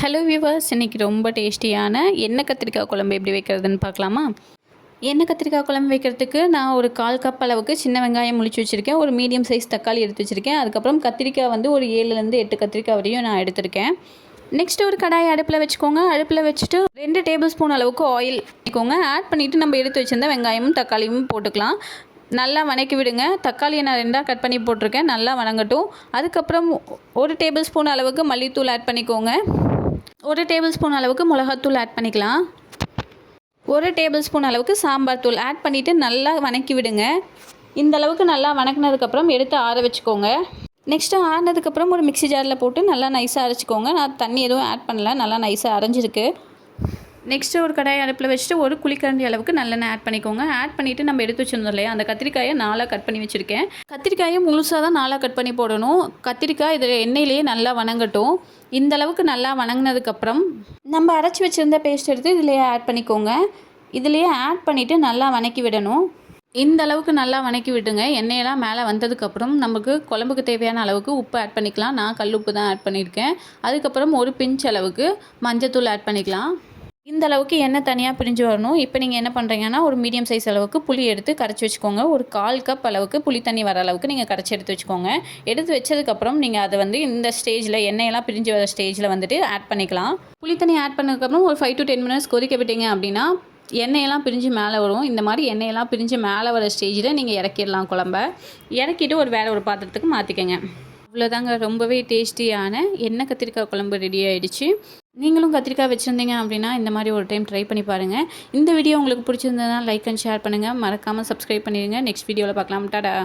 Hello viewers, இன்றைக்கி ரொம்ப டேஸ்டியான எண்ணெய் கத்திரிக்காய் குழம்பு எப்படி வைக்கிறதுன்னு பார்க்கலாமா? எண்ணெய் கத்திரிக்காய் குழம்பு வைக்கிறதுக்கு நான் ஒரு 1/4 கப் அளவுக்கு சின்ன வெங்காயம் முழிச்சு வச்சுருக்கேன். ஒரு மீடியம் சைஸ் தக்காளி எடுத்து வச்சுருக்கேன். அதுக்கப்புறம் கத்திரிக்காய் வந்து ஒரு 7லேருந்து 8 கத்திரிக்காய் வரையும் நான் எடுத்திருக்கேன். நெக்ஸ்ட்டு ஒரு கடாயை அடுப்பில் வச்சுக்கோங்க. அடுப்பில் வச்சுட்டு 2 டேபிள் ஸ்பூன் அளவுக்கு ஆயில் ஊற்றிக்கோங்க. ஆட் பண்ணிவிட்டு நம்ம எடுத்து வச்சுருந்த வெங்காயமும் தக்காளியும் போட்டுக்கலாம். நல்லா வணக்கி விடுங்க. தக்காளியை நான் 2ஆக கட் பண்ணி போட்டிருக்கேன். நல்லா வணங்கட்டும். அதுக்கப்புறம் 1 டேபிள் ஸ்பூன் அளவுக்கு மல்லித்தூள் ஆட் பண்ணிக்கோங்க. 1 டேபிள் ஸ்பூன் அளவுக்கு மிளகாத்தூள் ஆட் பண்ணிக்கலாம். 1 டேபிள் ஸ்பூன் அளவுக்கு சாம்பார் தூள் ஆட் பண்ணிவிட்டு நல்லா வணக்கி விடுங்க. இந்த அளவுக்கு நல்லா வணக்கினதுக்கப்புறம் எடுத்து ஆற வச்சுக்கோங்க. நெக்ஸ்ட்டு ஆறினதுக்கப்புறம் ஒரு மிக்ஸி ஜாரில் போட்டு நல்லா நைஸாக அரைச்சிக்கோங்க. நான் தண்ணி எதுவும் ஆட் பண்ணல, நல்லா நைஸாக அரைஞ்சிருக்கு. நெக்ஸ்ட்டு ஒரு கடாயை அடுப்பில் வச்சுட்டு ஒரு குழிக்கரண்டி அளவுக்கு நல்லெண்ணெய் ஆட் பண்ணிக்கோங்க. ஆட் பண்ணிவிட்டு நம்ம எடுத்து வச்சுருந்தோம் இல்லையா, அந்த கத்திரிக்காயை 4ஆக கட் பண்ணி வச்சுருக்கேன். கத்திரிக்காயை முழுசாக தான் 4ஆக கட் பண்ணி போடணும். கத்திரிக்காய் இதில் எண்ணெயிலேயே நல்லா வணங்கட்டும். இந்த அளவுக்கு நல்லா வணங்கினதுக்கப்புறம் நம்ம அரைச்சி வச்சுருந்த பேஸ்ட் எடுத்து இதிலேயே ஆட் பண்ணிக்கோங்க. இதிலேயே ஆட் பண்ணிவிட்டு நல்லா வணக்கி விடணும். இந்த அளவுக்கு நல்லா வணக்கி விட்டுங்க. எண்ணெயெல்லாம் மேலே வந்ததுக்கப்புறம் நமக்கு குழம்புக்கு தேவையான அளவுக்கு உப்பு ஆட் பண்ணிக்கலாம். நான் கல் உப்பு தான் ஆட் பண்ணியிருக்கேன். அதுக்கப்புறம் ஒரு பிஞ்ச் அளவுக்கு மஞ்சத்தூள் ஆட் பண்ணிக்கலாம். இந்த அளவுக்கு எண்ணெய் தனியாக பிரிஞ்சு வரணும். இப்போ நீங்கள் என்ன பண்ணுறீங்கன்னா, ஒரு மீடியம் சைஸ் அளவுக்கு புளி எடுத்து கரைச்சி வச்சுக்கோங்க. ஒரு 1/4 கப் அளவுக்கு புளி தண்ணி வர அளவுக்கு நீங்கள் கரைச்சி எடுத்து வச்சுக்கோங்க. எடுத்து வச்சதுக்கப்புறம் நீங்கள் அதை வந்து இந்த ஸ்டேஜில் எண்ணெயெல்லாம் பிரிஞ்சு வர ஸ்டேஜில் வந்துட்டு ஆட் பண்ணிக்கலாம். புளி தண்ணி ஆட் பண்ணதுக்கப்புறம் ஒரு 5 to 10 மினிட்ஸ் கொதிக்க விட்டீங்க அப்படின்னா எண்ணெயெல்லாம் பிரிஞ்சு மேலே வரும். இந்த மாதிரி எண்ணெயெல்லாம் பிரிஞ்சு மேலே வர ஸ்டேஜில் நீங்கள் இறக்கிடலாம். குழம்ப இறக்கிட்டு வேறு ஒரு பாத்திரத்துக்கு மாற்றிக்கங்க. அவ்வளோதாங்க, ரொம்பவே டேஸ்டியான எண்ணெய் கத்திரிக்காய் குழம்பு ரெடி ஆகிடுச்சு. நீங்களும் கத்திரிக்காய் வச்சுருந்தீங்க அப்படின்னா இந்த மாதிரி ஒரு டைம் ட்ரை பண்ணி பாருங்கள். இந்த வீடியோ உங்களுக்கு பிடிச்சிருந்ததுனா லைக் அண்ட் ஷேர் பண்ணுங்கள். மறக்காமல் சப்ஸ்கிரைப் பண்ணிடுங்க. நெக்ஸ்ட் வீடியோவில் பார்க்கலாம். டாடா.